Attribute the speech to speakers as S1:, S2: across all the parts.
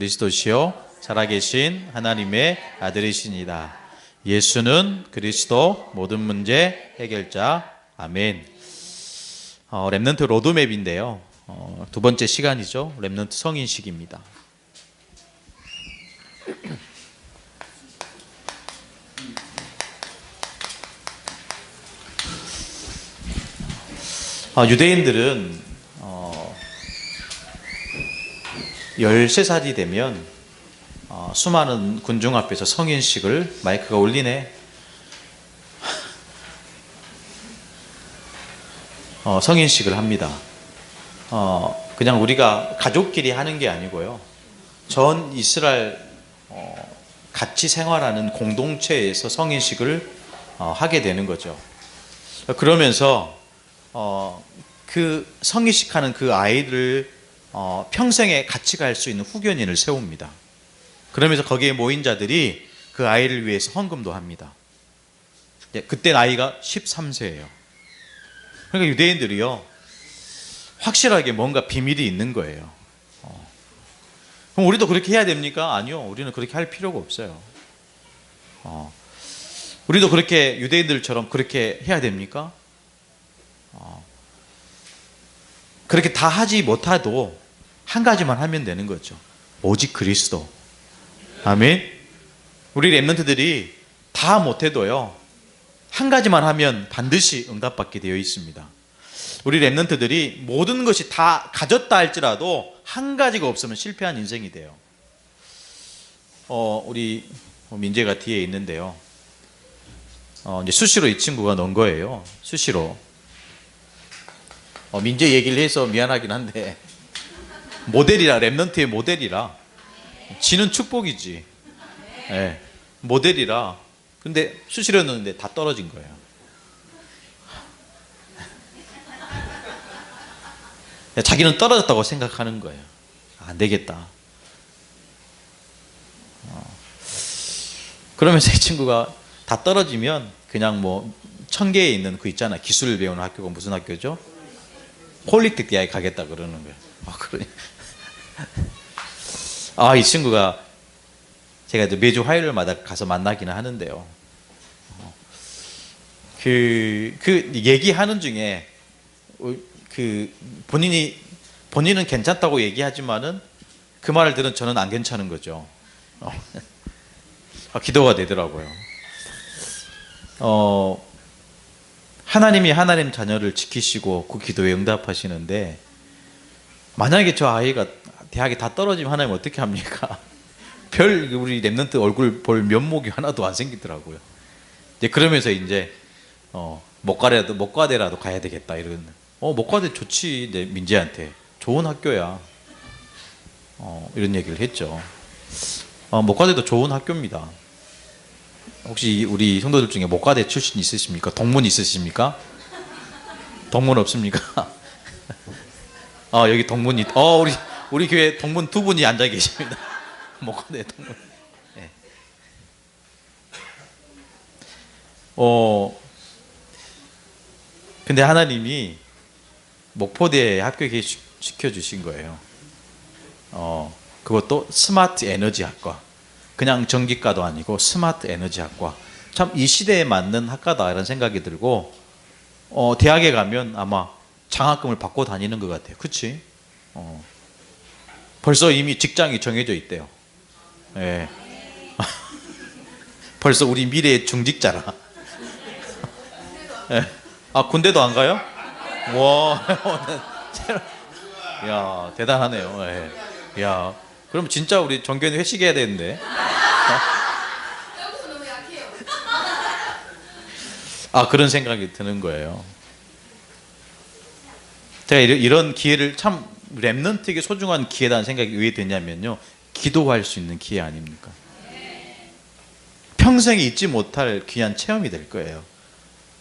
S1: 그리스도시요 살아계신 하나님의 아들이시니다. 예수는 그리스도 모든 문제 해결자. 아멘. 렘넌트 로드맵인데요. 두 번째 시간이죠. 렘넌트 성인식입니다. 유대인들은 13살이 되면 수많은 군중 앞에서 성인식을, 마이크가 울리네, 성인식을 합니다. 그냥 우리가 가족끼리 하는 게 아니고요, 전 이스라엘 같이 생활하는 공동체에서 성인식을 하게 되는 거죠. 그러면서 그 성인식하는 그 아이를 평생에 같이 갈 수 있는 후견인을 세웁니다. 그러면서 거기에 모인 자들이 그 아이를 위해서 헌금도 합니다. 그때 나이가 13세예요. 그러니까 유대인들이요, 확실하게 뭔가 비밀이 있는 거예요. 그럼 우리도 그렇게 해야 됩니까? 아니요, 우리는 그렇게 할 필요가 없어요. 우리도 그렇게 유대인들처럼 그렇게 해야 됩니까? 그렇게 다 하지 못해도 한 가지만 하면 되는 거죠. 오직 그리스도. 아멘. 우리 렘넌트들이 다 못해도요, 한 가지만 하면 반드시 응답받게 되어 있습니다. 우리 렘넌트들이 모든 것이 다 가졌다 할지라도 한 가지가 없으면 실패한 인생이 돼요. 우리 민재가 뒤에 있는데요, 이제 수시로 이 친구가 넣은 거예요. 수시로. 민재 얘기를 해서 미안하긴 한데, 모델이라, 렘넌트의 모델이라, 지는 축복이지. 네, 모델이라. 근데 수시로 넣었는데 다 떨어진 거예요. 자기는 떨어졌다고 생각하는 거예요. 안 되겠다. 그러면서 이 친구가 다 떨어지면 그냥 뭐 1000개에 있는 그 있잖아, 기술을 배우는 학교가 무슨 학교죠? 폴리텍 대학에 가겠다 그러는 거예요. 그래. 이 친구가, 제가 매주 화요일마다 가서 만나기는 하는데요, 그 얘기하는 중에 본인은 괜찮다고 얘기하지만은 그 말을 들은 저는 안 괜찮은 거죠. 기도가 되더라고요. 하나님이 하나님 자녀를 지키시고 그 기도에 응답하시는데, 만약에 저 아이가 대학에 다 떨어지면 하나님 어떻게 합니까? 우리 렘넌트 얼굴 볼 면목이 하나도 안 생기더라고요. 이제 그러면서 이제 목과대라도 가야 되겠다 이런. 목과대 좋지, 내 민재한테 좋은 학교야. 이런 얘기를 했죠. 목과대도 좋은 학교입니다. 혹시 우리 성도들 중에 목과대 출신 있으십니까? 동문 있으십니까? 동문 없습니까? 여기 동문이, 우리 교회 동문 2분이 앉아 계십니다. 목과대 동문. 네. 근데 하나님이 목포대에 합격해 시켜주신 거예요. 그것도 스마트 에너지학과. 그냥 전기과도 아니고 스마트 에너지학과. 참 이 시대에 맞는 학과다 이런 생각이 들고, 대학에 가면 아마 장학금을 받고 다니는 것 같아요. 그치? 벌써 이미 직장이 정해져 있대요. 예. 벌써 우리 미래의 중직자라. 예. 군대도 안 가요? 와, 야, 대단하네요. 예. 야, 그럼 진짜 우리 정교회는 회식해야 되는데. 그런 생각이 드는 거예요. 제가 이런 기회를, 참 렘넌트에게 소중한 기회라는 생각이 왜 드냐면요, 기도할 수 있는 기회 아닙니까? 평생에 잊지 못할 귀한 체험이 될 거예요.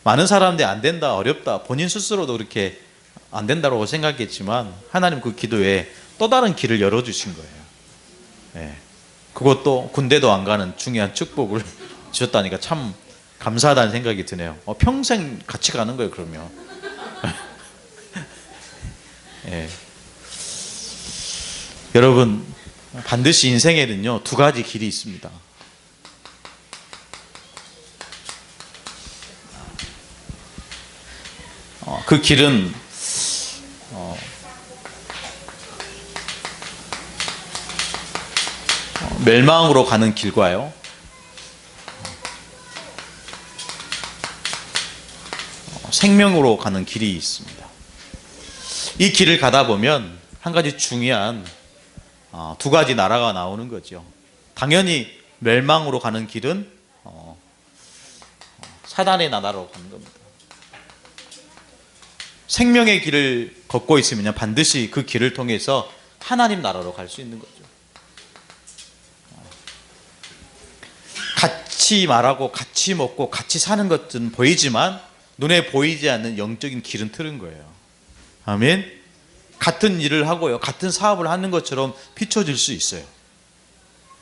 S1: 많은 사람들이 안 된다, 어렵다, 본인 스스로도 그렇게 안 된다고 생각했지만 하나님 그 기도에 또 다른 길을 열어주신 거예요. 네. 그것도 군대도 안 가는 중요한 축복을 주셨다니까 참 감사하다는 생각이 드네요. 평생 같이 가는 거예요, 그러면. 네. 여러분, 반드시 인생에는요, 두 가지 길이 있습니다. 그 길은 멸망으로 가는 길과요, 생명으로 가는 길이 있습니다. 이 길을 가다 보면 한 가지 중요한 두 가지 나라가 나오는 거죠. 당연히 멸망으로 가는 길은 사단의 나라로 가는 겁니다. 생명의 길을 걷고 있으면 반드시 그 길을 통해서 하나님 나라로 갈 수 있는 거죠. 같이 말하고 같이 먹고 같이 사는 것은 보이지만 눈에 보이지 않는 영적인 길은 틀은 거예요. 아멘. 같은 일을 하고요, 같은 사업을 하는 것처럼 비춰질 수 있어요.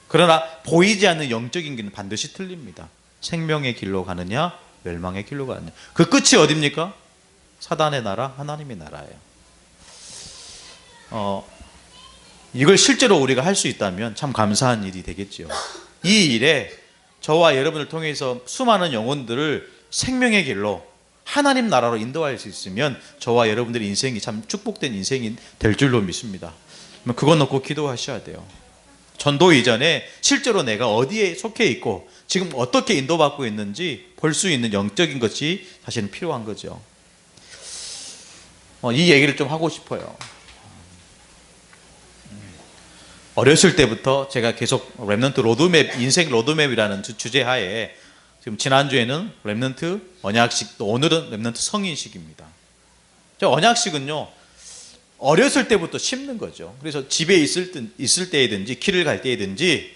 S1: 그러나 보이지 않는 영적인 길은 반드시 틀립니다. 생명의 길로 가느냐, 멸망의 길로 가느냐. 그 끝이 어디입니까? 사단의 나라, 하나님의 나라예요. 이걸 실제로 우리가 할 수 있다면 참 감사한 일이 되겠죠. 이 일에 저와 여러분을 통해서 수많은 영혼들을 생명의 길로, 하나님 나라로 인도할 수 있으면 저와 여러분들의 인생이 참 축복된 인생이 될 줄로 믿습니다. 그건 놓고 기도하셔야 돼요. 전도 이전에 실제로 내가 어디에 속해 있고 지금 어떻게 인도받고 있는지 볼 수 있는 영적인 것이 사실은 필요한 거죠. 이 얘기를 좀 하고 싶어요. 어렸을 때부터 제가 계속 렘넌트 로드맵, 인생 로드맵이라는 주제 하에 지금 지난주에는 렘넌트 언약식, 또 오늘은 렘넌트 성인식입니다. 언약식은요, 어렸을 때부터 심는 거죠. 그래서 집에 있을 때이든지 길을 갈 때이든지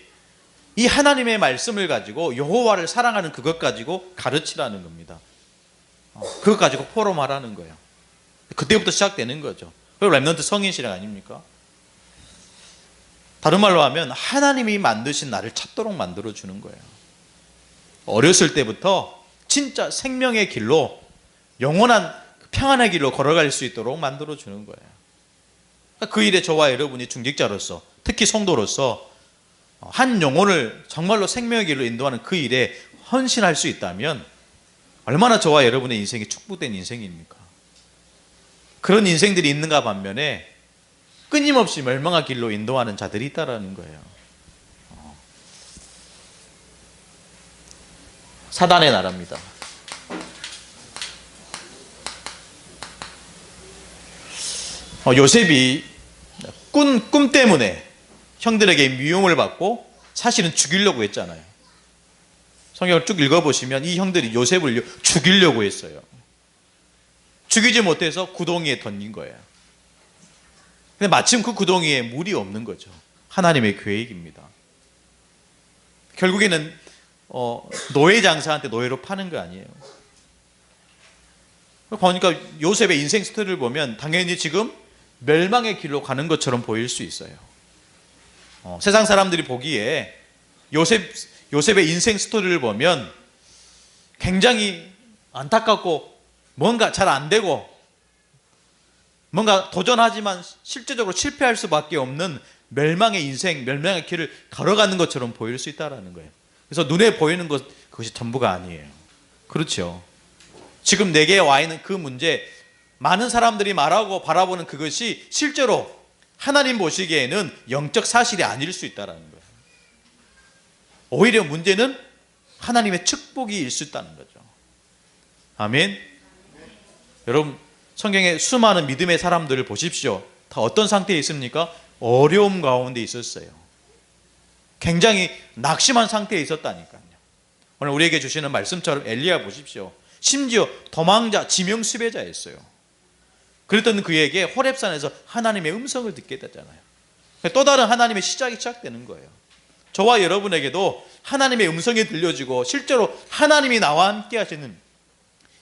S1: 이 하나님의 말씀을 가지고 여호와를 사랑하는 그것 가지고 가르치라는 겁니다. 그것 가지고 포럼하라는 거예요. 그때부터 시작되는 거죠. 그리고 렘넌트 성인식 아닙니까? 다른 말로 하면 하나님이 만드신 나를 찾도록 만들어주는 거예요. 어렸을 때부터 진짜 생명의 길로, 영원한 평안의 길로 걸어갈 수 있도록 만들어주는 거예요. 그 일에 저와 여러분이 중직자로서, 특히 성도로서 한 영혼을 정말로 생명의 길로 인도하는 그 일에 헌신할 수 있다면 얼마나 저와 여러분의 인생이 축복된 인생입니까? 그런 인생들이 있는가 반면에 끊임없이 멸망의 길로 인도하는 자들이 있다는 거예요. 사단의 나라입니다. 요셉이 꿈 때문에 형들에게 미움을 받고 사실은 죽이려고 했잖아요. 성경을 쭉 읽어보시면 이 형들이 요셉을 죽이려고 했어요. 죽이지 못해서 구덩이에 던진 거예요. 근데 마침 그 구덩이에 물이 없는 거죠. 하나님의 계획입니다. 결국에는 노예 장사한테 노예로 파는 거 아니에요. 그러니까 요셉의 인생 스토리를 보면 당연히 지금 멸망의 길로 가는 것처럼 보일 수 있어요. 세상 사람들이 보기에 요셉의 인생 스토리를 보면 굉장히 안타깝고 뭔가 잘 안 되고 뭔가 도전하지만 실제적으로 실패할 수밖에 없는 멸망의 인생, 멸망의 길을 걸어가는 것처럼 보일 수 있다는 거예요. 그래서 눈에 보이는 것, 그것이 전부가 아니에요. 그렇죠. 지금 내게 와 있는 그 문제, 많은 사람들이 말하고 바라보는 그것이 실제로 하나님 보시기에는 영적 사실이 아닐 수 있다는 거예요. 오히려 문제는 하나님의 축복일 수 있다는 거죠. 아멘. 여러분, 성경에 수많은 믿음의 사람들을 보십시오. 다 어떤 상태에 있습니까? 어려움 가운데 있었어요. 굉장히 낙심한 상태에 있었다니까요. 오늘 우리에게 주시는 말씀처럼 엘리야 보십시오. 심지어 도망자, 지명 수배자였어요. 그랬던 그에게 호렙산에서 하나님의 음성을 듣게 됐잖아요. 또 다른 하나님의 시작이 시작되는 거예요. 저와 여러분에게도 하나님의 음성이 들려지고 실제로 하나님이 나와 함께 하시는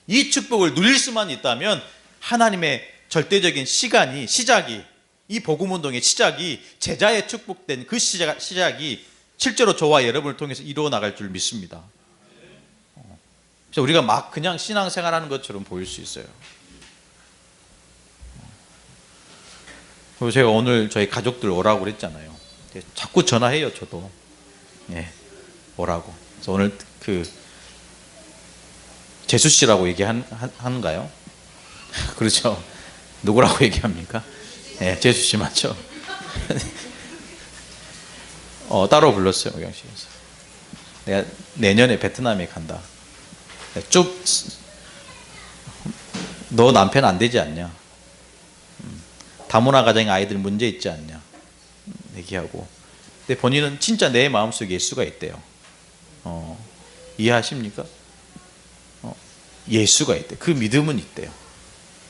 S1: 이 축복을 누릴 수만 있다면 하나님의 절대적인 시작이, 이 복음운동의 시작이, 제자의 축복된 그 시작이 실제로 저와 여러분을 통해서 이루어 나갈 줄 믿습니다. 그래서 우리가 막 그냥 신앙생활하는 것처럼 보일 수 있어요. 그리고 제가 오늘 저희 가족들 오라고 그랬잖아요. 자꾸 전화해요, 저도. 예, 오라고. 그래서 오늘 재수 씨라고 얘기하는가요? 그렇죠. 누구라고 얘기합니까? 예, 재수 씨 맞죠? 따로 불렀어요, 오경식에서. 내가 내년에 베트남에 간다. 너 남편 안 되지 않냐? 다문화 가정의 아이들 문제 있지 않냐? 얘기하고. 근데 본인은 진짜 내 마음속에 예수가 있대요. 이해하십니까? 예수가 있대. 그 믿음은 있대요.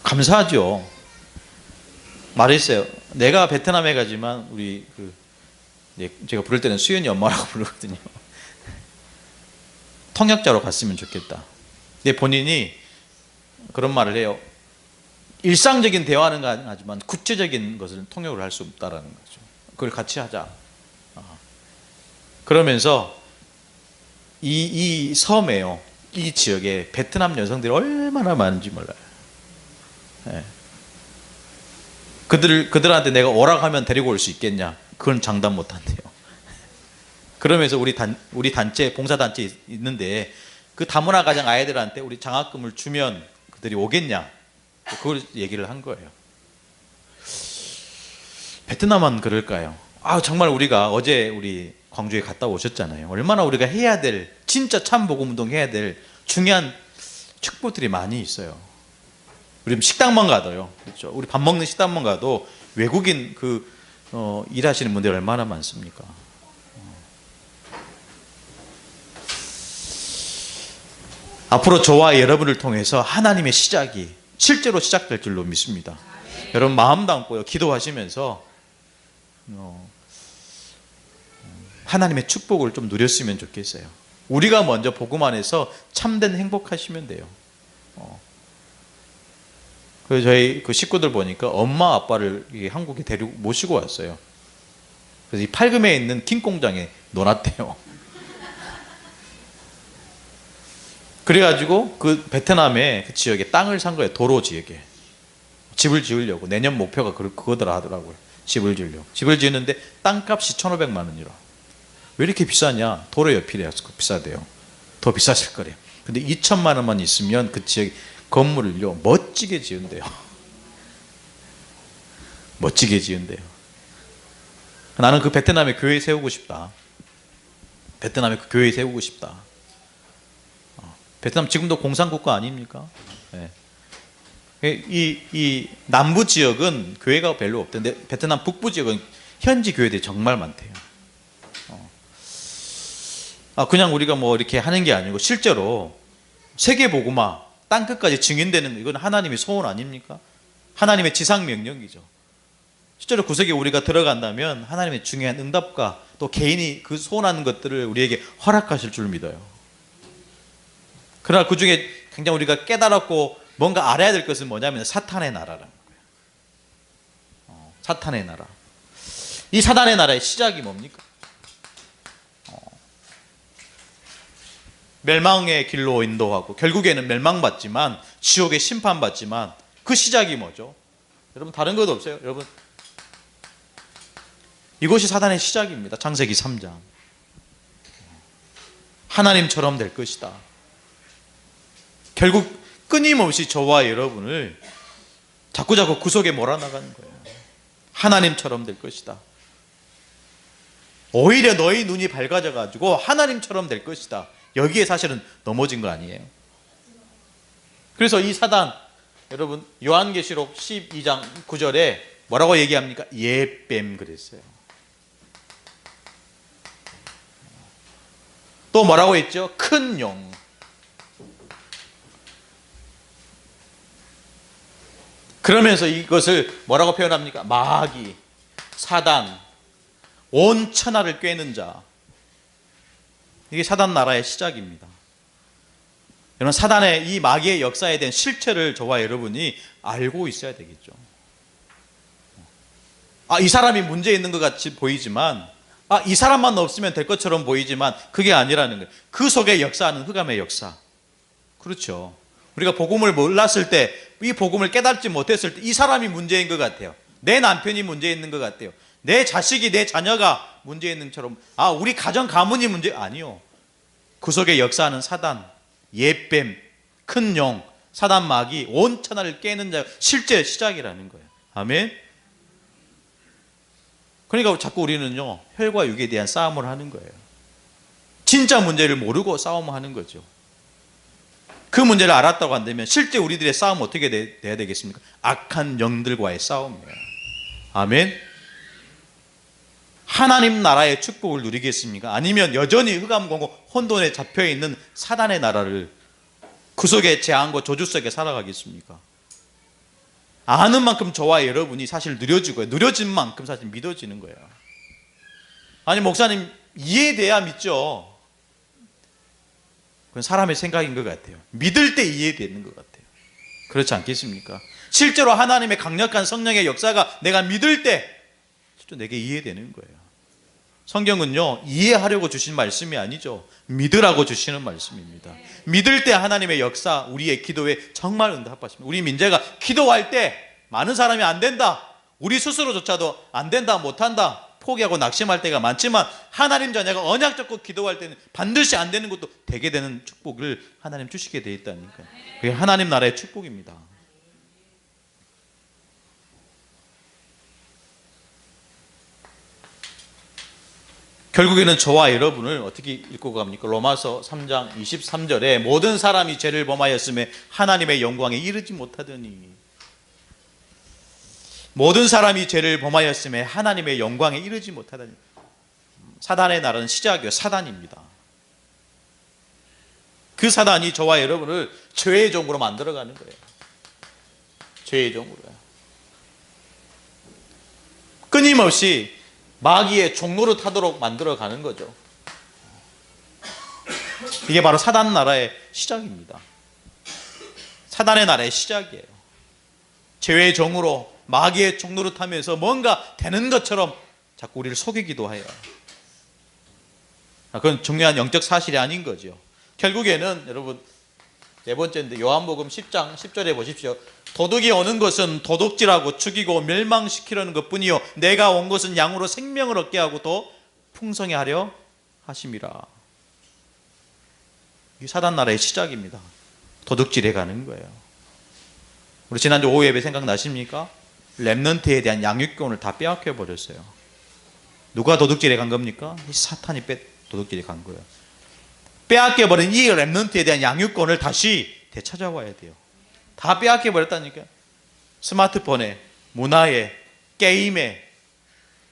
S1: 감사하죠. 말했어요. 내가 베트남에 가지만 우리 제가 부를 때는 수연이 엄마라고 부르거든요. 통역자로 갔으면 좋겠다. 근데 본인이 그런 말을 해요. 일상적인 대화는 가능하지만 구체적인 것을 통역을 할 수 없다라는 거죠. 그걸 같이 하자. 그러면서 이 섬에요, 이 지역에 베트남 여성들이 얼마나 많은지 몰라요. 네. 그들한테 내가 오라고 하면 데리고 올 수 있겠냐? 그건 장담 못 한대요. 그러면서 우리 단체, 봉사단체 있는데 그 다문화 가정 아이들한테 우리 장학금을 주면 그들이 오겠냐? 그걸 얘기를 한 거예요. 베트남은 그럴까요? 정말 우리가 어제 우리 광주에 갔다 오셨잖아요. 얼마나 우리가 해야 될, 진짜 참복음운동 해야 될 중요한 축복들이 많이 있어요. 우리 식당만 가도요. 그렇죠? 우리 밥 먹는 식당만 가도 외국인 일하시는 분들이 얼마나 많습니까? 앞으로 저와 여러분을 통해서 하나님의 시작이 실제로 시작될 줄로 믿습니다. 여러분 마음 담고요, 기도하시면서 하나님의 축복을 좀 누렸으면 좋겠어요. 우리가 먼저 복음 안에서 참된 행복하시면 돼요. 그래서 저희 식구들 보니까 엄마 아빠를 한국에 모시고 왔어요. 그래서 이 팔금에 있는 킹 공장에 넣어놨대요. 그래가지고 그 베트남의 그 지역에 땅을 산 거예요. 도로 지역에 집을 지으려고. 내년 목표가 그거더라 하더라고요. 집을 지으려고. 집을 지었는데 땅값이 1,500만 원이라. 왜 이렇게 비싸냐? 도로 옆이라서 비싸대요. 더 비쌌을 거래요. 근데 2천만 원만 있으면 그 지역 건물을요 멋지게 지은대요. 멋지게 지은대요. 나는 그 베트남에 교회 세우고 싶다. 베트남에 그 교회 세우고 싶다. 베트남 지금도 공산국가 아닙니까? 네. 이 남부 지역은 교회가 별로 없던데 베트남 북부 지역은 현지 교회들이 정말 많대요. 그냥 우리가 뭐 이렇게 하는 게 아니고 실제로 세계 복음화 땅 끝까지 증인되는 이건 하나님의 소원 아닙니까? 하나님의 지상 명령이죠. 실제로 구석에 우리가 들어간다면 하나님의 중요한 응답과 또 개인이 그 소원하는 것들을 우리에게 허락하실 줄 믿어요. 그러나 그 중에 굉장히 우리가 깨달았고 뭔가 알아야 될 것은 뭐냐면 사탄의 나라라는 거예요. 사탄의 나라. 이 사탄의 나라의 시작이 뭡니까? 멸망의 길로 인도하고 결국에는 멸망받지만 지옥에 심판받지만 그 시작이 뭐죠? 여러분 다른 것도 없어요. 여러분 이것이 사탄의 시작입니다. 창세기 3장. 하나님처럼 될 것이다. 결국 끊임없이 저와 여러분을 자꾸자꾸 구석에 몰아나가는 거예요. 하나님처럼 될 것이다. 오히려 너희 눈이 밝아져 가지고 하나님처럼 될 것이다. 여기에 사실은 넘어진 거 아니에요. 그래서 이 사단, 여러분 요한계시록 12장 9절에 뭐라고 얘기합니까? 예뱀 그랬어요. 또 뭐라고 했죠? 큰 용. 그러면서 이것을 뭐라고 표현합니까? 마귀, 사단, 온 천하를 꿰는 자. 이게 사단 나라의 시작입니다. 여러분 사단의 이 마귀의 역사에 대한 실체를 저와 여러분이 알고 있어야 되겠죠. 이 사람이 문제 있는 것 같이 보이지만 이 사람만 없으면 될 것처럼 보이지만 그게 아니라는 거예요. 그 속에 역사하는 흑암의 역사. 그렇죠. 우리가 복음을 몰랐을 때, 이 복음을 깨닫지 못했을 때 이 사람이 문제인 것 같아요. 내 남편이 문제 있는 것 같아요. 내 자식이, 내 자녀가 문제 있는 것처럼, 우리 가정 가문이 문제, 아니요. 그 속에 역사하는 사단, 옛뱀, 큰 용, 사단 마귀, 온 천하를 깨는 자, 실제 시작이라는 거예요. 아멘. 그러니까 자꾸 우리는요, 혈과 육에 대한 싸움을 하는 거예요. 진짜 문제를 모르고 싸움하는 거죠. 그 문제를 알았다고 한다면 실제 우리들의 싸움은 어떻게 돼야 되겠습니까? 악한 영들과의 싸움이에요. 아멘. 하나님 나라의 축복을 누리겠습니까? 아니면 여전히 흑암공고 혼돈에 잡혀있는 사단의 나라를, 그 속에 재앙과 저주 속에 살아가겠습니까? 아는 만큼 저와 여러분이 사실 느려지고요. 느려진 만큼 사실 믿어지는 거예요. 아니, 목사님, 이해돼야 믿죠. 그건 사람의 생각인 것 같아요. 믿을 때 이해되는 것 같아요. 그렇지 않겠습니까? 실제로 하나님의 강력한 성령의 역사가 내가 믿을 때 실제 내게 이해되는 거예요. 성경은요, 이해하려고 주신 말씀이 아니죠. 믿으라고 주시는 말씀입니다. 믿을 때 하나님의 역사, 우리의 기도에 정말 응답하십니다. 우리 민재가 기도할 때 많은 사람이 안 된다, 우리 스스로조차도 안 된다, 못한다, 포기하고 낙심할 때가 많지만, 하나님 자녀가 언약 잡고 기도할 때는 반드시 안 되는 것도 되게 되는 축복을 하나님 주시게 되어 있다니까요. 그게 하나님 나라의 축복입니다. 결국에는 저와 여러분을 어떻게 읽고 갑니까? 로마서 3장 23절에 모든 사람이 죄를 범하였음에 하나님의 영광에 이르지 못하더니, 모든 사람이 죄를 범하였음에 하나님의 영광에 이르지 못하다니. 사단의 나라는 시작이요, 사단입니다. 그 사단이 저와 여러분을 죄의 종으로 만들어가는 거예요. 죄의 종으로요. 끊임없이 마귀의 종로를 타도록 만들어가는 거죠. 이게 바로 사단 나라의 시작입니다. 사단의 나라의 시작이에요. 죄의 종으로 마귀의 종로를 타면서 뭔가 되는 것처럼 자꾸 우리를 속이기도 해요. 그건 중요한 영적 사실이 아닌 거죠. 결국에는 여러분, 네 번째인데 요한복음 10장 10절에 보십시오. 도둑이 오는 것은 도둑질하고 죽이고 멸망시키려는 것뿐이요 내가 온 것은 양으로 생명을 얻게 하고 더 풍성히 하려 하심이라. 이 사단 나라의 시작입니다. 도둑질해 가는 거예요. 우리 지난주 오후 예배 생각나십니까? 렘넌트에 대한 양육권을 다 빼앗겨 버렸어요. 누가 도둑질해 간 겁니까? 이 사탄이 도둑질해 간 거예요. 빼앗겨 버린 이 렘넌트에 대한 양육권을 다시 되찾아와야 돼요. 다 빼앗겨 버렸다니까요. 스마트폰에, 문화에, 게임에,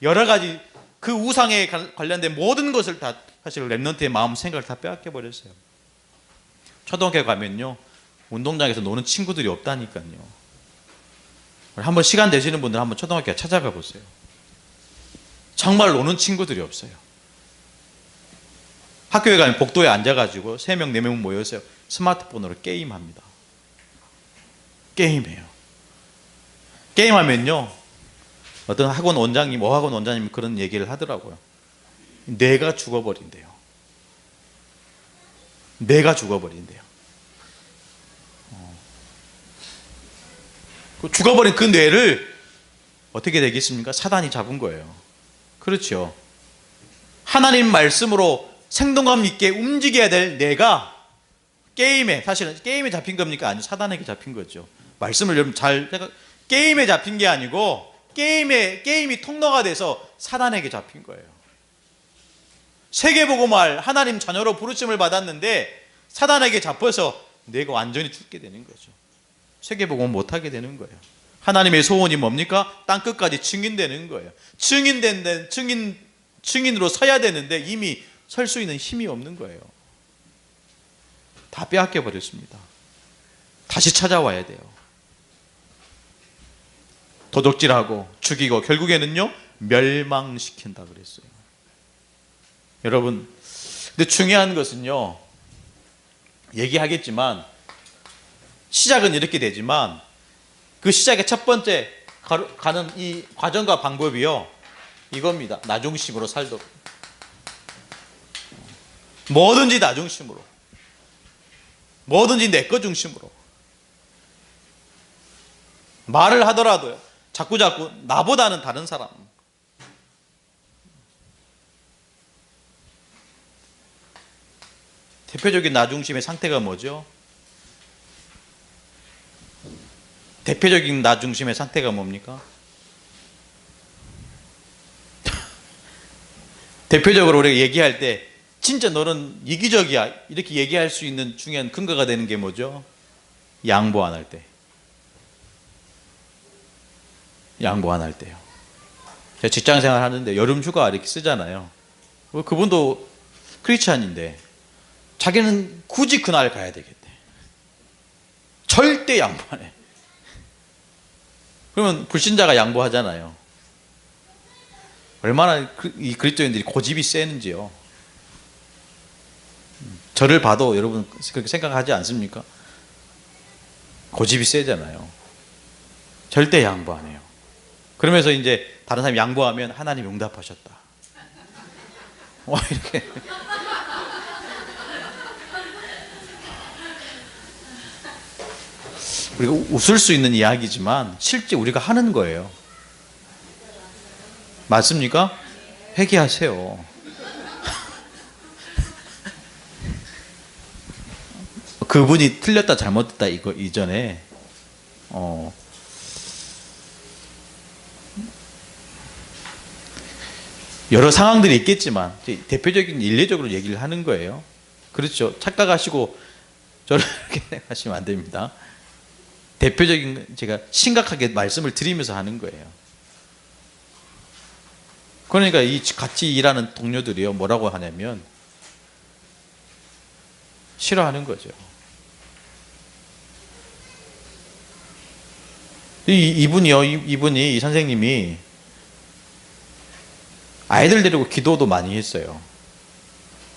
S1: 여러 가지 그 우상에 관련된 모든 것을 다 사실 렘넌트의 마음, 생각을 다 빼앗겨 버렸어요. 초등학교 가면요, 운동장에서 노는 친구들이 없다니까요. 한번 시간 되시는 분들 한번 초등학교 찾아가 보세요. 정말 노는 친구들이 없어요. 학교에 가면 복도에 앉아가지고 3명, 4명 모여서 스마트폰으로 게임합니다. 게임해요. 게임하면요, 어떤 학원 원장님, 어학원 원장님이 그런 얘기를 하더라고요. 뇌가 죽어버린대요. 뇌가 죽어버린대요. 죽어버린 그 뇌를 어떻게 되겠습니까? 사단이 잡은 거예요. 그렇죠. 하나님 말씀으로 생동감 있게 움직여야 될 뇌가 게임에, 사실은 게임에 잡힌 겁니까? 아니요, 사단에게 잡힌 거죠. 말씀을 여러분 잘 생각, 게임에 잡힌 게 아니고 게임이 통로가 돼서 사단에게 잡힌 거예요. 세계복음할 하나님 자녀로 부르심을 받았는데 사단에게 잡혀서 뇌가 완전히 죽게 되는 거죠. 세계복음 못하게 되는 거예요. 하나님의 소원이 뭡니까? 땅끝까지 증인되는 거예요. 증인으로 서야 되는데 이미 설 수 있는 힘이 없는 거예요. 다 빼앗겨 버렸습니다. 다시 찾아와야 돼요. 도둑질하고 죽이고 결국에는요, 멸망시킨다 그랬어요. 여러분, 근데 중요한 것은요, 얘기하겠지만 시작은 이렇게 되지만 그 시작의 첫 번째 가는 이 과정과 방법이요, 이겁니다. 나 중심으로 살도록. 뭐든지 나 중심으로, 뭐든지 내 것 중심으로. 말을 하더라도요, 자꾸 나보다는 다른 사람, 대표적인 나 중심의 상태가 뭐죠? 대표적인 나 중심의 상태가 뭡니까? 대표적으로 우리가 얘기할 때 진짜 너는 이기적이야 이렇게 얘기할 수 있는 중요한 근거가 되는 게 뭐죠? 양보 안 할 때. 양보 안 할 때요. 제가 직장생활 하는데 여름휴가 이렇게 쓰잖아요. 그분도 크리스찬인데 자기는 굳이 그날 가야 되겠대. 절대 양보 안 해. 그러면 불신자가 양보하잖아요. 얼마나 이 그리스도인들이 고집이 세는지요. 저를 봐도 여러분 그렇게 생각하지 않습니까? 고집이 세잖아요. 절대 양보 안 해요. 그러면서 이제 다른 사람이 양보하면 하나님 응답하셨다. 와, 이렇게. 우리가 웃을 수 있는 이야기지만 실제 우리가 하는 거예요. 맞습니까? 회개하세요. 그분이 틀렸다 잘못됐다 이거 이전에 여러 상황들이 있겠지만 대표적인 일례적으로 얘기를 하는 거예요. 그렇죠. 착각하시고 저를 이렇게 생각하시면 안 됩니다. 대표적인 제가 심각하게 말씀을 드리면서 하는 거예요. 그러니까 이 같이 일하는 동료들이요 뭐라고 하냐면 싫어하는 거죠. 이분이 이 선생님이 아이들 데리고 기도도 많이 했어요.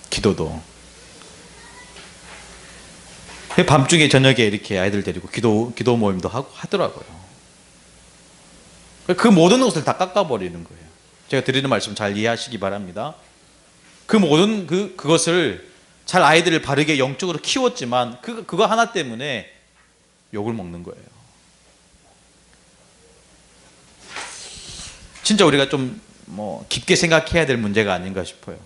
S1: 기도도. 밤중에 저녁에 이렇게 아이들 데리고 기도 모임도 하고 하더라고요. 그 모든 것을 다 깎아버리는 거예요. 제가 드리는 말씀 잘 이해하시기 바랍니다. 그 모든 그것을 잘 아이들을 바르게 영적으로 키웠지만 그거 하나 때문에 욕을 먹는 거예요. 진짜 우리가 좀 깊게 생각해야 될 문제가 아닌가 싶어요.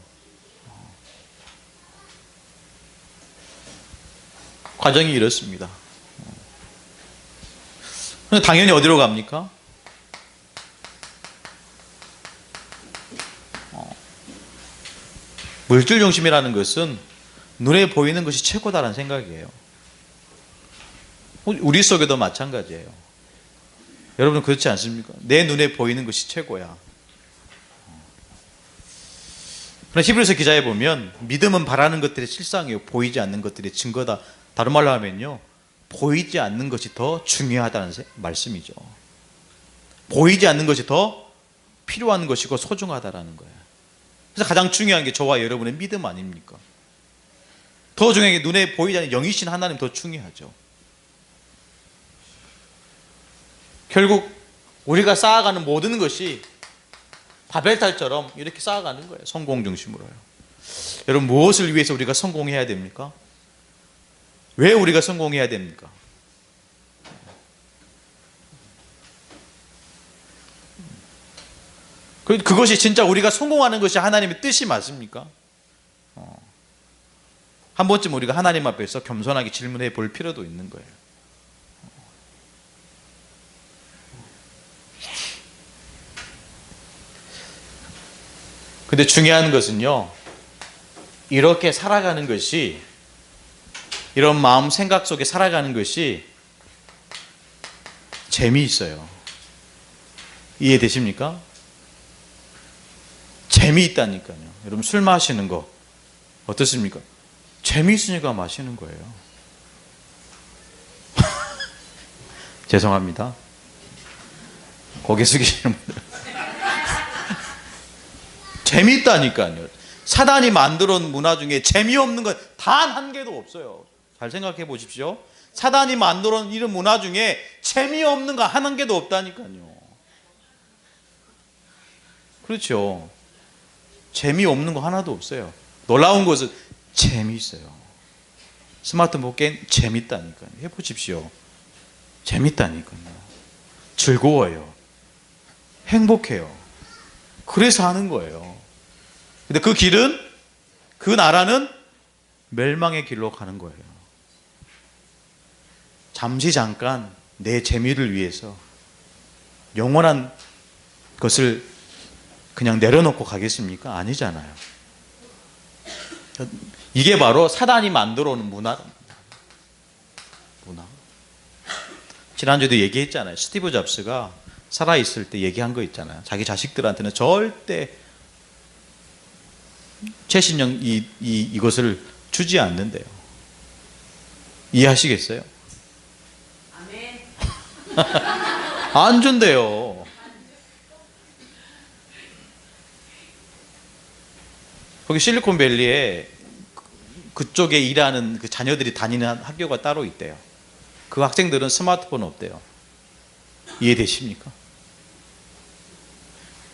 S1: 과정이 이렇습니다. 당연히 어디로 갑니까? 물질 중심이라는 것은 눈에 보이는 것이 최고다라는 생각이에요. 우리 속에도 마찬가지예요. 여러분 그렇지 않습니까? 내 눈에 보이는 것이 최고야. 그러나 히브리서 기자에 보면 믿음은 바라는 것들의 실상이요 보이지 않는 것들의 증거다. 다른 말로 하면요 보이지 않는 것이 더 중요하다는 말씀이죠. 보이지 않는 것이 더 필요한 것이고 소중하다라는 거예요. 그래서 가장 중요한 게 저와 여러분의 믿음 아닙니까? 더 중요한 게 눈에 보이지 않는 영이신 하나님 더 중요하죠. 결국 우리가 쌓아가는 모든 것이 바벨탑처럼 이렇게 쌓아가는 거예요. 성공 중심으로요. 여러분 무엇을 위해서 우리가 성공해야 됩니까? 왜 우리가 성공해야 됩니까? 그것이 진짜 우리가 성공하는 것이 하나님의 뜻이 맞습니까? 한 번쯤 우리가 하나님 앞에서 겸손하게 질문해 볼 필요도 있는 거예요. 근데 중요한 것은요, 이렇게 살아가는 것이, 이런 마음 생각 속에 살아가는 것이 재미있어요. 이해되십니까? 재미있다니까요. 여러분 술 마시는 거 어떻습니까? 재미있으니까 마시는 거예요. 죄송합니다. 고개 숙이시는 분들. 재미있다니까요. 사단이 만들어 놓은 문화 중에 재미없는 건 단 한 개도 없어요. 잘 생각해 보십시오. 사단이 만들어 놓은 이런 문화 중에 재미없는 거 한 개도 없다니까요. 그렇죠. 재미없는 거 하나도 없어요. 놀라운 것은 재미있어요. 스마트폰 게임 재밌다니까요. 해보십시오. 재밌다니까요. 즐거워요. 행복해요. 그래서 하는 거예요. 근데 그 길은, 그 나라는 멸망의 길로 가는 거예요. 잠시 잠깐 내 재미를 위해서 영원한 것을 그냥 내려놓고 가겠습니까? 아니잖아요. 이게 바로 사단이 만들어 오는 문화입니다. 문화. 지난주에도 얘기했잖아요. 스티브 잡스가 살아있을 때 얘기한 거 있잖아요. 자기 자식들한테는 절대 최신형 이것을 주지 않는데요. 이해하시겠어요?
S2: 아멘.
S1: 안 준대요. 거기 실리콘밸리에 그쪽에 일하는 그 자녀들이 다니는 학교가 따로 있대요. 그 학생들은 스마트폰 없대요. 이해되십니까?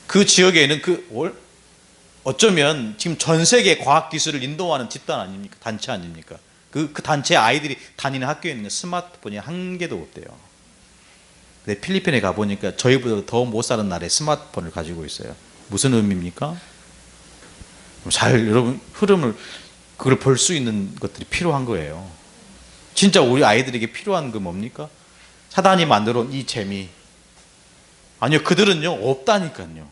S1: 그 지역에는 어쩌면 지금 전 세계 과학기술을 인도하는 집단 아닙니까? 단체 아닙니까? 그 단체 아이들이 다니는 학교에 있는 스마트폰이 한 개도 없대요. 근데 필리핀에 가보니까 저희보다 더 못 사는 나라에 스마트폰을 가지고 있어요. 무슨 의미입니까? 잘 여러분 흐름을 그걸 볼 수 있는 것들이 필요한 거예요. 진짜 우리 아이들에게 필요한 거 뭡니까? 사단이 만들어 온 이 재미. 아니요, 그들은요 없다니까요.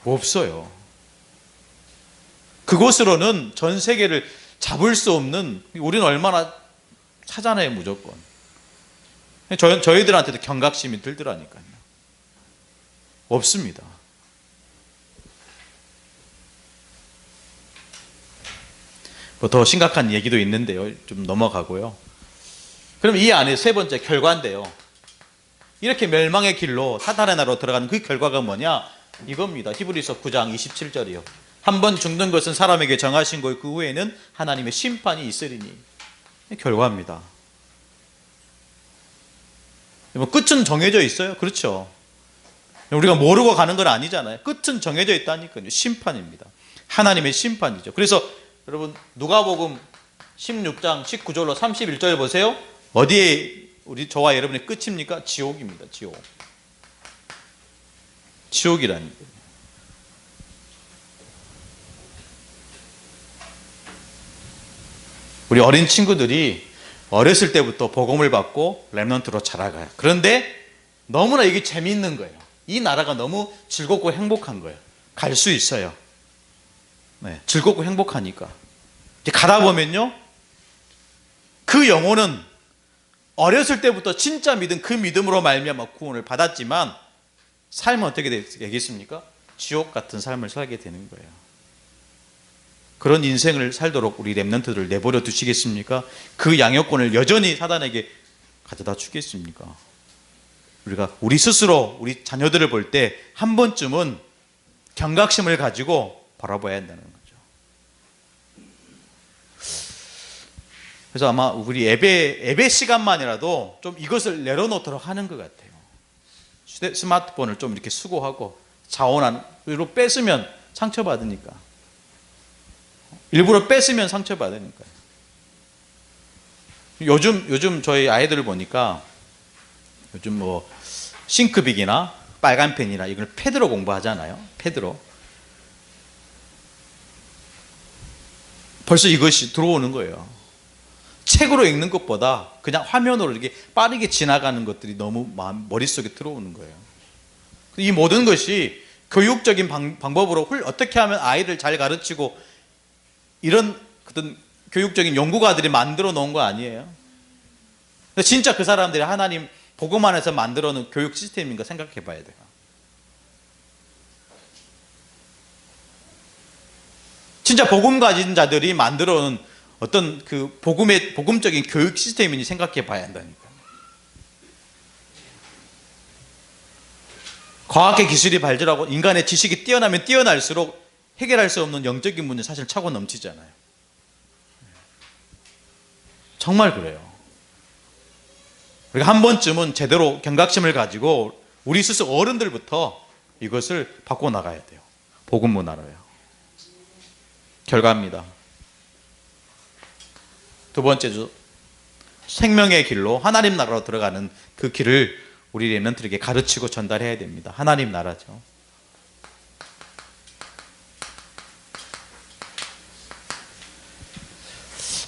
S1: 없어요. 그것으로는 전 세계를 잡을 수 없는, 우리는 얼마나 사잖아요, 무조건. 저희들한테도 경각심이 들더라니까요. 없습니다. 뭐 더 심각한 얘기도 있는데요. 좀 넘어가고요. 그럼 이 안에 세 번째 결과인데요. 이렇게 멸망의 길로 사탄의 나라로 들어가는 그 결과가 뭐냐? 이겁니다. 히브리서 9장 27절이요. 한 번 죽는 것은 사람에게 정하신 거요 그 후에는 하나님의 심판이 있으리니. 결과입니다. 뭐 끝은 정해져 있어요. 그렇죠. 우리가 모르고 가는 건 아니잖아요. 끝은 정해져 있다니까요. 심판입니다. 하나님의 심판이죠. 그래서 여러분 누가복음 16장 19절로 31절 보세요. 어디에 저와 여러분의 끝입니까? 지옥입니다. 지옥. 지옥이라는 거예요. 우리 어린 친구들이 어렸을 때부터 복음을 받고 렘넌트로 자라가요. 그런데 너무나 이게 재미있는 거예요. 이 나라가 너무 즐겁고 행복한 거예요. 갈 수 있어요. 네, 즐겁고 행복하니까. 이제 가다 보면요, 그 영혼은 어렸을 때부터 진짜 믿은 그 믿음으로 말미암아 구원을 받았지만 삶은 어떻게 되겠습니까? 지옥 같은 삶을 살게 되는 거예요. 그런 인생을 살도록 우리 렘넌트들을 내버려 두시겠습니까? 그 양육권을 여전히 사단에게 가져다 주겠습니까? 우리가 우리 스스로 우리 자녀들을 볼 때 한 번쯤은 경각심을 가지고 바라봐야 한다는 거죠. 그래서 아마 우리 예배 시간만이라도 좀 이것을 내려놓도록 하는 것 같아요. 스마트폰을 좀 이렇게 수고하고 자원으로 뺏으면 상처받으니까. 일부러 뺏으면 상처받으니까요. 요즘 저희 아이들을 보니까 요즘 뭐 싱크빅이나 빨간 펜이나 이걸 패드로 공부하잖아요. 패드로. 벌써 이것이 들어오는 거예요. 책으로 읽는 것보다 그냥 화면으로 이렇게 빠르게 지나가는 것들이 너무 머릿속에 들어오는 거예요. 이 모든 것이 교육적인 방법으로 어떻게 하면 아이를 잘 가르치고 이런 어떤 교육적인 연구가들이 만들어 놓은 거 아니에요. 진짜 그 사람들이 하나님 복음 안에서 만들어 놓은 교육 시스템인가 생각해 봐야 돼요. 진짜 복음 가진 자들이 만들어 놓은 어떤 그 복음적인 교육 시스템인지 생각해 봐야 한다니까. 과학의 기술이 발전하고 인간의 지식이 뛰어나면 뛰어날수록 해결할 수 없는 영적인 문제 사실 차고 넘치잖아요. 정말 그래요. 우리가 한 번쯤은 제대로 경각심을 가지고 우리 스스로 어른들부터 이것을 바꿔 나가야 돼요. 복음 문화로요. 결과입니다. 두 번째죠. 생명의 길로 하나님 나라로 들어가는 그 길을 우리 렘넌트에게 가르치고 전달해야 됩니다. 하나님 나라죠.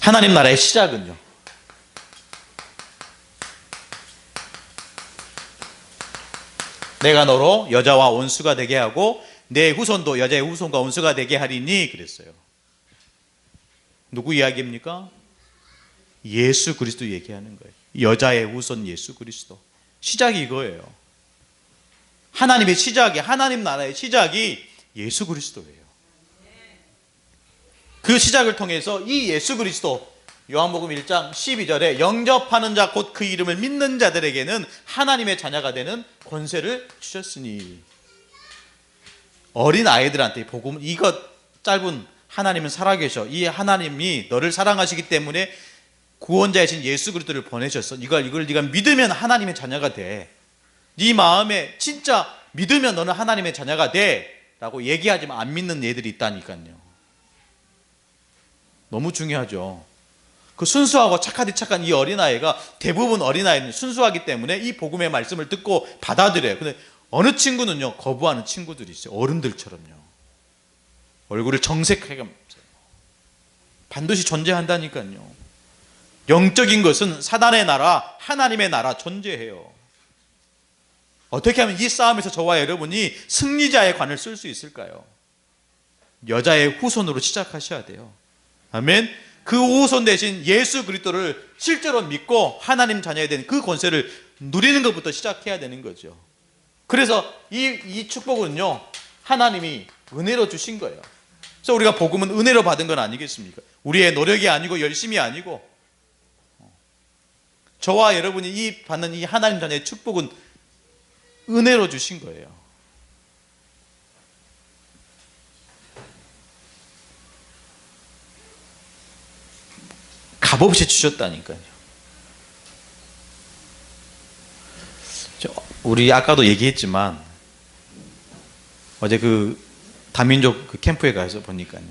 S1: 하나님 나라의 시작은요, 내가 너로 여자와 원수가 되게 하고 내 후손도 여자의 후손과 원수가 되게 하리니 그랬어요. 누구 이야기입니까? 예수 그리스도 얘기하는 거예요. 여자의 후손 예수 그리스도. 시작이 이거예요. 하나님의 시작이, 하나님 나라의 시작이 예수 그리스도예요. 그 시작을 통해서 이 예수 그리스도, 요한복음 1장 12절에 영접하는 자 곧 그 이름을 믿는 자들에게는 하나님의 자녀가 되는 권세를 주셨으니, 어린 아이들한테 복음, 이것 짧은 하나님은 살아계셔, 이 하나님이 너를 사랑하시기 때문에 구원자이신 예수 그리스도를 보내셨어, 이걸 네가 믿으면 하나님의 자녀가 돼, 네 마음에 진짜 믿으면 너는 하나님의 자녀가 돼 라고 얘기하지만 안 믿는 애들이 있다니까요. 너무 중요하죠. 그 순수하고 착한 이 어린아이가, 대부분 어린아이는 순수하기 때문에 이 복음의 말씀을 듣고 받아들여요. 근데 어느 친구는요, 거부하는 친구들이 있어요. 어른들처럼요. 얼굴을 정색하게 반드시 존재한다니까요. 영적인 것은 사단의 나라, 하나님의 나라 존재해요. 어떻게 하면 이 싸움에서 저와 여러분이 승리자의 관을 쓸 수 있을까요? 여자의 후손으로 시작하셔야 돼요. 아멘. 그 후손 대신 예수 그리스도를 실제로 믿고 하나님 자녀에 대한 그 권세를 누리는 것부터 시작해야 되는 거죠. 그래서 이 축복은요, 하나님이 은혜로 주신 거예요. 그래서 우리가 복음은 은혜로 받은 건 아니겠습니까? 우리의 노력이 아니고 열심이 아니고, 저와 여러분이 받는 이 하나님 자녀의 축복은 은혜로 주신 거예요. 값없이 주셨다니까요. 우리 아까도 얘기했지만 어제 그 다민족 그 캠프에 가서 보니까요,